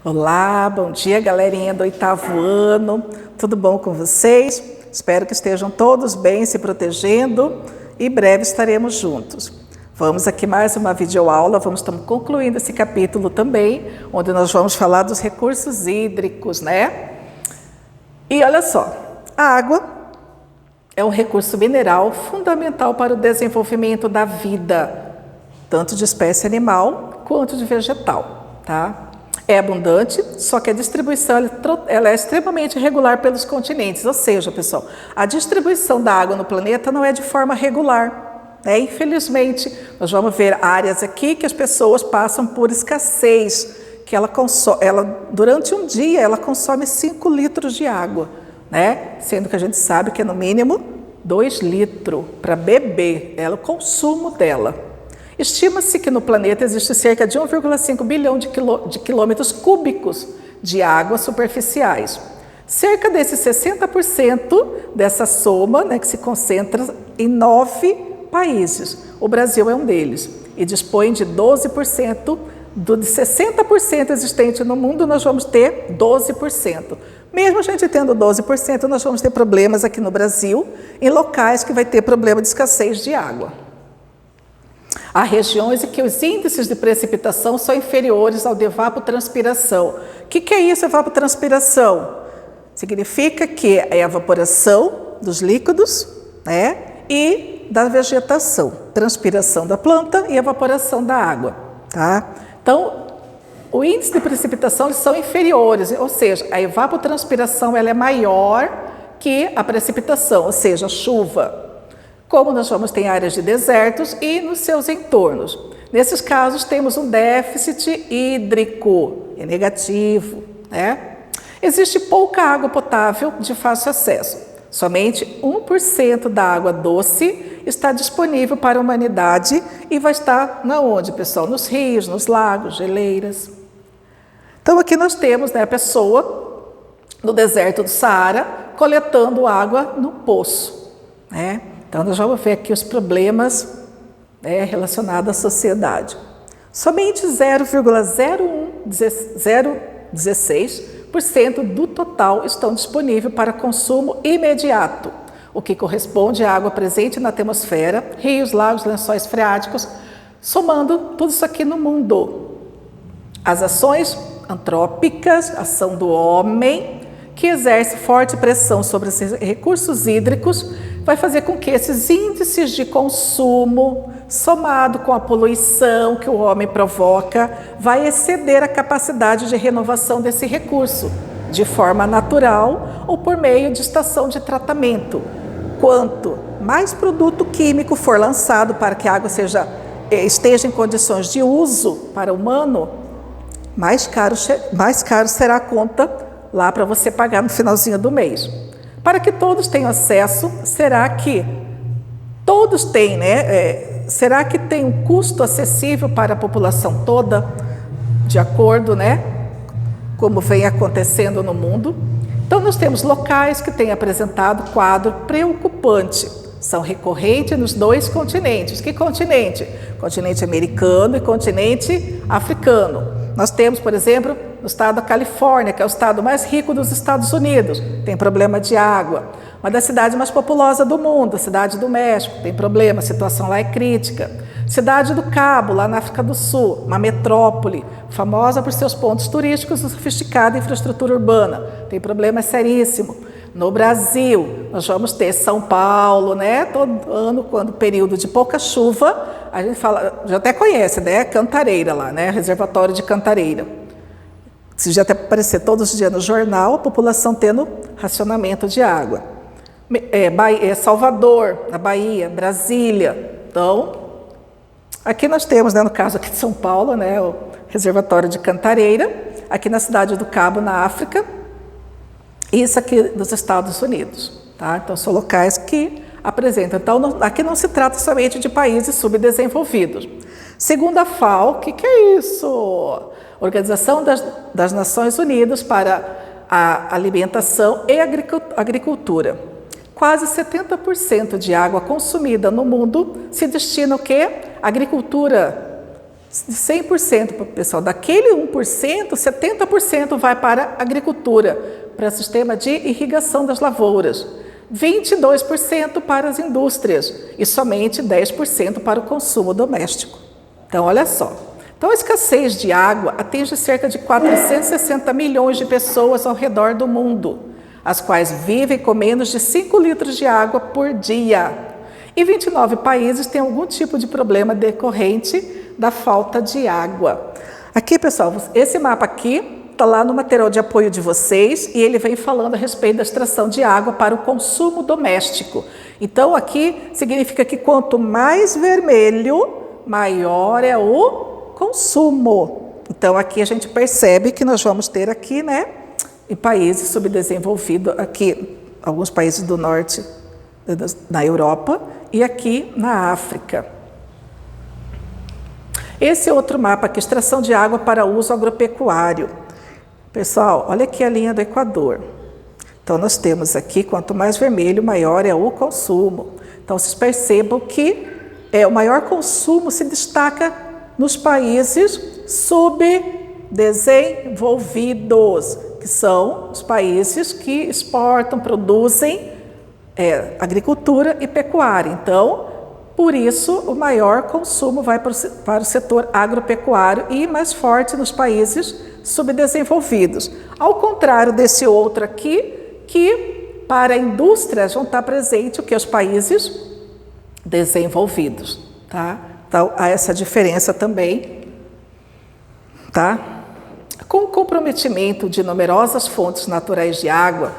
Olá, bom dia, galerinha do 8º ano. Tudo bom com vocês? Espero que estejam todos bem, se protegendo e breve estaremos juntos. Vamos aqui mais uma videoaula, vamos estar concluindo esse capítulo também, onde nós vamos falar dos recursos hídricos, né? E olha só, a água é um recurso mineral fundamental para o desenvolvimento da vida, tanto de espécie animal quanto de vegetal, tá? É abundante, só que a distribuição ela é extremamente irregular pelos continentes, ou seja, pessoal, a distribuição da água no planeta não é de forma regular, né? Infelizmente, nós vamos ver áreas aqui que as pessoas passam por escassez, que durante um dia ela consome 5 litros de água, né? Sendo que a gente sabe que é no mínimo 2 litros para beber, é o consumo dela. Estima-se que no planeta existe cerca de 1,5 bilhão de quilômetros cúbicos de águas superficiais. Cerca desses 60% dessa soma, né, que se concentra em 9 países. O Brasil é um deles e dispõe de 12%. De 60% existente no mundo, nós vamos ter 12%. Mesmo a gente tendo 12%, nós vamos ter problemas aqui no Brasil, em locais que vai ter problema de escassez de água. Há regiões em que os índices de precipitação são inferiores ao de evapotranspiração. O que é isso, evapotranspiração? Significa que é a evaporação dos líquidos, né, e da vegetação, transpiração da planta e evaporação da água, tá? Então, o índice de precipitação eles são inferiores, ou seja, a evapotranspiração ela é maior que a precipitação, ou seja, a chuva. Como nós vamos ter áreas de desertos e nos seus entornos. Nesses casos, temos um déficit hídrico, é negativo, né? Existe pouca água potável de fácil acesso. Somente 1% da água doce está disponível para a humanidade e vai estar na onde, pessoal? Nos rios, nos lagos, geleiras. Então, aqui nós temos, né, a pessoa no deserto do Saara coletando água no poço, né? Então, nós vamos ver aqui os problemas, né, relacionados à sociedade. Somente 0,016% do total estão disponíveis para consumo imediato, o que corresponde à água presente na atmosfera, rios, lagos, lençóis freáticos, somando tudo isso aqui no mundo. As ações antrópicas, ação do homem, que exerce forte pressão sobre esses recursos hídricos, vai fazer com que esses índices de consumo, somado com a poluição que o homem provoca, vai exceder a capacidade de renovação desse recurso, de forma natural ou por meio de estação de tratamento. Quanto mais produto químico for lançado para que a água esteja em condições de uso para o humano, mais caro será a conta lá para você pagar no finalzinho do mês. Para que todos tenham acesso, será que todos têm, né? Será que tem um custo acessível para a população toda, de acordo, né, como vem acontecendo no mundo? Então, nós temos locais que têm apresentado quadro preocupante. São recorrentes nos 2 continentes. Que continente? Continente americano e continente africano. Nós temos, por exemplo, no estado da Califórnia, que é o estado mais rico dos Estados Unidos, tem problema de água. Uma das cidades mais populosas do mundo, a cidade do México, tem problema, a situação lá é crítica. Cidade do Cabo, lá na África do Sul, uma metrópole, famosa por seus pontos turísticos e sofisticada infraestrutura urbana, tem problema seríssimo. No Brasil, nós vamos ter São Paulo, né? Todo ano, quando período de pouca chuva, a gente fala, já até conhece, né? Cantareira lá, né? Reservatório de Cantareira. Se já até aparecer todos os dias no jornal, a população tendo racionamento de água. Salvador, na Bahia, Brasília. Então, aqui nós temos, né, no caso aqui de São Paulo, né, o reservatório de Cantareira, aqui na cidade do Cabo, na África, e isso aqui dos Estados Unidos, tá? Então, são locais que apresentam. Então, aqui não se trata somente de países subdesenvolvidos. Segundo a FAO, o que é isso? Organização das Nações Unidas para a Alimentação e Agricultura. Quase 70% de água consumida no mundo se destina ao quê? Agricultura de 100% para o pessoal. Daquele 1%, 70% vai para a agricultura, para o sistema de irrigação das lavouras, 22% para as indústrias e somente 10% para o consumo doméstico. Então, olha só. Então, a escassez de água atinge cerca de 460 milhões de pessoas ao redor do mundo, as quais vivem com menos de 5 litros de água por dia. E 29 países têm algum tipo de problema decorrente da falta de água. Aqui, pessoal, esse mapa aqui está lá no material de apoio de vocês e ele vem falando a respeito da extração de água para o consumo doméstico. Então, aqui significa que quanto mais vermelho, maior é o consumo. Então, aqui a gente percebe que nós vamos ter aqui, né, em países subdesenvolvidos, aqui, alguns países do norte, na Europa, e aqui na África. Esse é outro mapa aqui, extração de água para uso agropecuário. Pessoal, olha aqui a linha do Equador. Então, nós temos aqui, quanto mais vermelho, maior é o consumo. Então, vocês percebam que o maior consumo se destaca nos países subdesenvolvidos, que são os países que exportam, produzem agricultura e pecuária. Então, por isso, o maior consumo vai para o setor agropecuário e mais forte nos países subdesenvolvidos. Ao contrário desse outro aqui, que para a indústria vão estar presentes o que os países desenvolvidos, tá? Então, há essa diferença também, tá? Com o comprometimento de numerosas fontes naturais de água,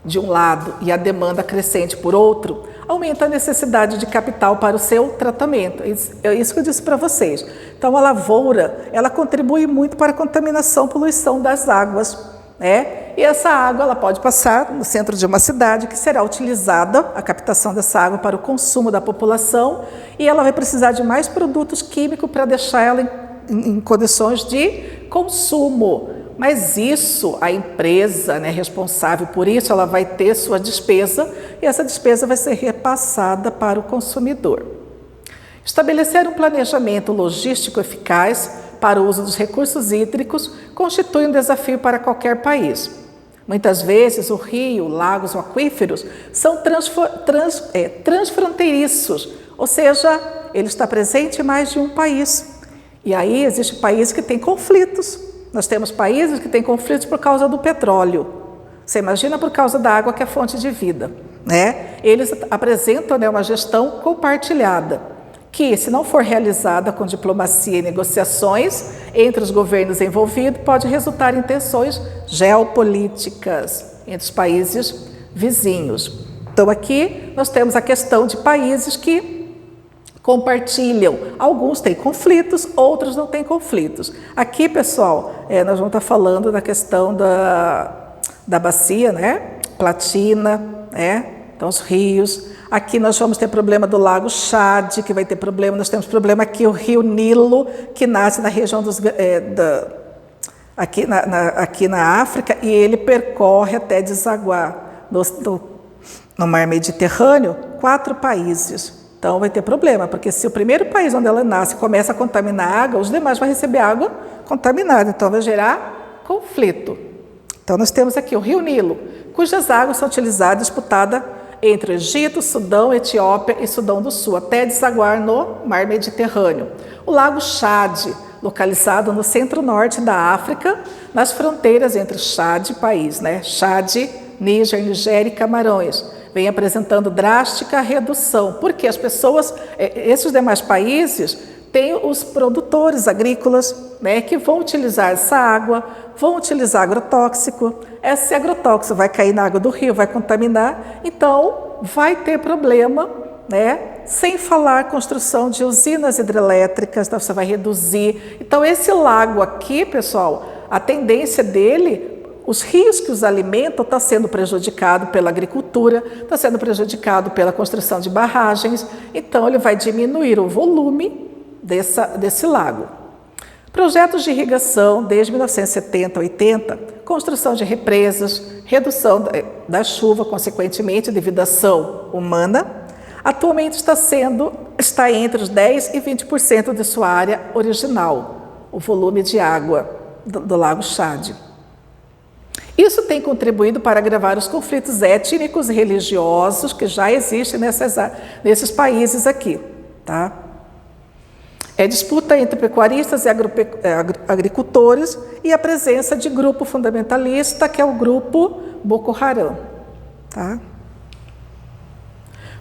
de um lado, e a demanda crescente por outro, aumenta a necessidade de capital para o seu tratamento. É isso que eu disse para vocês. Então, a lavoura, ela contribui muito para a contaminação, poluição das águas, né? E essa água, ela pode passar no centro de uma cidade, que será utilizada, a captação dessa água, para o consumo da população, e ela vai precisar de mais produtos químicos para deixar ela em condições de consumo. Mas isso, a empresa, né, responsável por isso, ela vai ter sua despesa, e essa despesa vai ser repassada para o consumidor. Estabelecer um planejamento logístico eficaz para o uso dos recursos hídricos constitui um desafio para qualquer país. Muitas vezes o rio, lagos ou aquíferos são transfronteiriços, ou seja, ele está presente em mais de um país. E aí existem países que têm conflitos. Nós temos países que têm conflitos por causa do petróleo. Você imagina por causa da água, que é a fonte de vida, né? Eles apresentam, né, uma gestão compartilhada, que, se não for realizada com diplomacia e negociações entre os governos envolvidos, pode resultar em tensões geopolíticas entre os países vizinhos. Então, aqui nós temos a questão de países que compartilham. Alguns têm conflitos, outros não têm conflitos. Aqui, pessoal, nós vamos estar falando da questão da bacia, né? Platina, né? Então, os rios. Aqui nós vamos ter problema do Lago Chad, que vai ter problema. Nós temos problema aqui, o Rio Nilo, que nasce na região aqui na África, e ele percorre até desaguar no Mar Mediterrâneo 4 países. Então vai ter problema, porque se o primeiro país onde ela nasce começa a contaminar a água, os demais vão receber água contaminada, então vai gerar conflito. Então nós temos aqui o Rio Nilo, cujas águas são utilizadas, disputadas entre o Egito, Sudão, Etiópia e Sudão do Sul, até desaguar no Mar Mediterrâneo. O Lago Chad, localizado no centro-norte da África, nas fronteiras entre Chad e país, né? Chad, Níger, Nigéria e Camarões, vem apresentando drástica redução, porque as pessoas, esses demais países, têm os produtores agrícolas, né, que vão utilizar essa água, vão utilizar agrotóxico. Esse agrotóxico vai cair na água do rio, vai contaminar, então vai ter problema, né? Sem falar construção de usinas hidrelétricas, então você vai reduzir. Então esse lago aqui, pessoal, a tendência dele, os rios que os alimentam está sendo prejudicado pela agricultura, está sendo prejudicado pela construção de barragens, então ele vai diminuir o volume desse lago. Projetos de irrigação desde 1970 a 80, construção de represas, redução da chuva, consequentemente devido à ação humana, Atualmente está entre os 10% e 20% de sua área original, o volume de água do Lago Chad. Isso tem contribuído para agravar os conflitos étnicos e religiosos que já existem nesses países aqui. Tá? É disputa entre pecuaristas e agricultores e a presença de grupo fundamentalista, que é o grupo Boko Haram. Tá?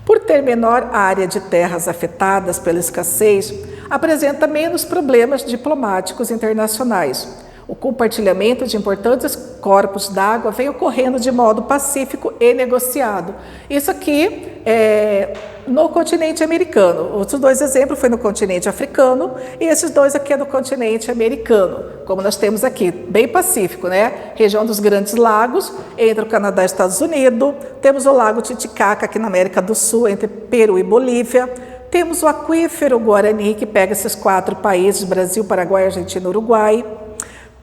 Por ter menor área de terras afetadas pela escassez, apresenta menos problemas diplomáticos internacionais. O compartilhamento de importantes corpos d'água vem ocorrendo de modo pacífico e negociado. Isso aqui é no continente americano. Outros dois exemplos foi no continente africano e esses dois aqui é no continente americano, como nós temos aqui, bem pacífico, né? Região dos Grandes Lagos, entre o Canadá e os Estados Unidos. Temos o Lago Titicaca aqui na América do Sul, entre Peru e Bolívia. Temos o aquífero Guarani, que pega esses 4 países, Brasil, Paraguai, Argentina e Uruguai.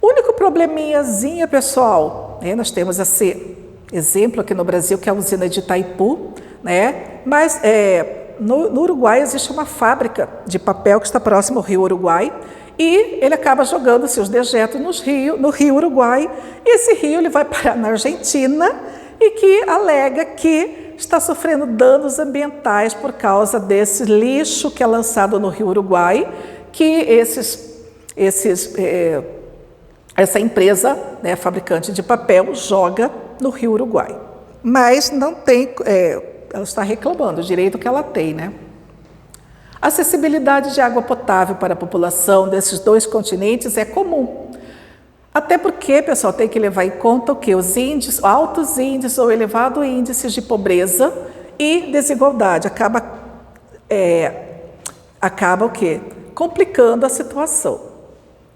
O único probleminhazinho, pessoal, né? Nós temos esse exemplo aqui no Brasil, que é a usina de Itaipu, né? Mas no Uruguai existe uma fábrica de papel que está próximo ao rio Uruguai e ele acaba jogando seus dejetos no rio Uruguai. E esse rio ele vai parar na Argentina e que alega que está sofrendo danos ambientais por causa desse lixo que é lançado no rio Uruguai, que essa empresa, né, fabricante de papel, joga no rio Uruguai. Mas não tem, ela está reclamando o direito que ela tem, né? Acessibilidade de água potável para a população desses 2 continentes é comum. Até porque, pessoal, tem que levar em conta o que? Os altos índices ou elevado índices de pobreza e desigualdade. Acaba o quê? Complicando a situação.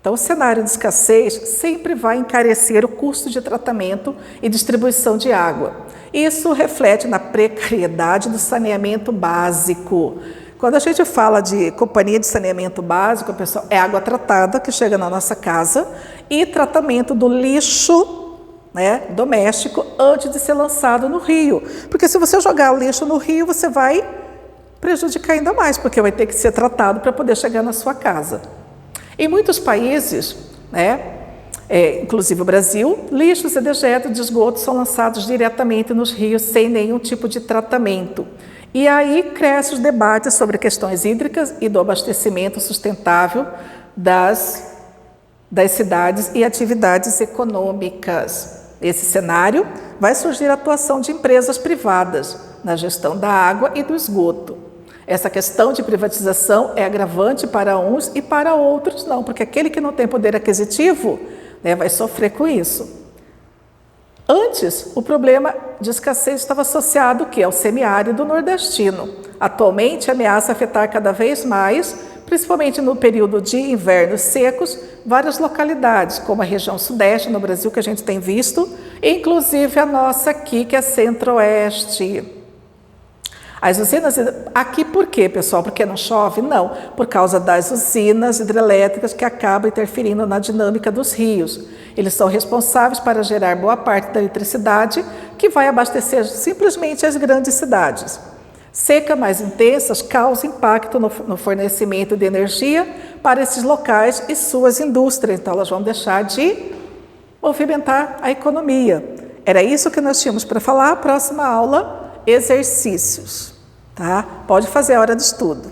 Então, o cenário de escassez sempre vai encarecer o custo de tratamento e distribuição de água. Isso reflete na precariedade do saneamento básico. Quando a gente fala de companhia de saneamento básico, pessoal, é água tratada que chega na nossa casa e tratamento do lixo, né, doméstico antes de ser lançado no rio. Porque se você jogar o lixo no rio, você vai prejudicar ainda mais, porque vai ter que ser tratado para poder chegar na sua casa. Em muitos países, né, inclusive o Brasil, lixos e dejetos de esgoto são lançados diretamente nos rios sem nenhum tipo de tratamento. E aí crescem os debates sobre questões hídricas e do abastecimento sustentável das cidades e atividades econômicas. Nesse cenário, vai surgir a atuação de empresas privadas na gestão da água e do esgoto. Essa questão de privatização é agravante para uns e para outros não, porque aquele que não tem poder aquisitivo, né, vai sofrer com isso. Antes, o problema de escassez estava associado ao semiárido nordestino. Atualmente, ameaça afetar cada vez mais, principalmente no período de invernos secos, várias localidades, como a região sudeste no Brasil, que a gente tem visto, inclusive a nossa aqui, que é centro-oeste. As usinas, aqui por quê, pessoal? Porque não chove? Não, por causa das usinas hidrelétricas que acabam interferindo na dinâmica dos rios. Eles são responsáveis para gerar boa parte da eletricidade que vai abastecer simplesmente as grandes cidades. Secas mais intensas causam impacto no fornecimento de energia para esses locais e suas indústrias, então elas vão deixar de movimentar a economia. Era isso que nós tínhamos para falar. Próxima aula, exercícios. Tá? Pode fazer a hora de estudo.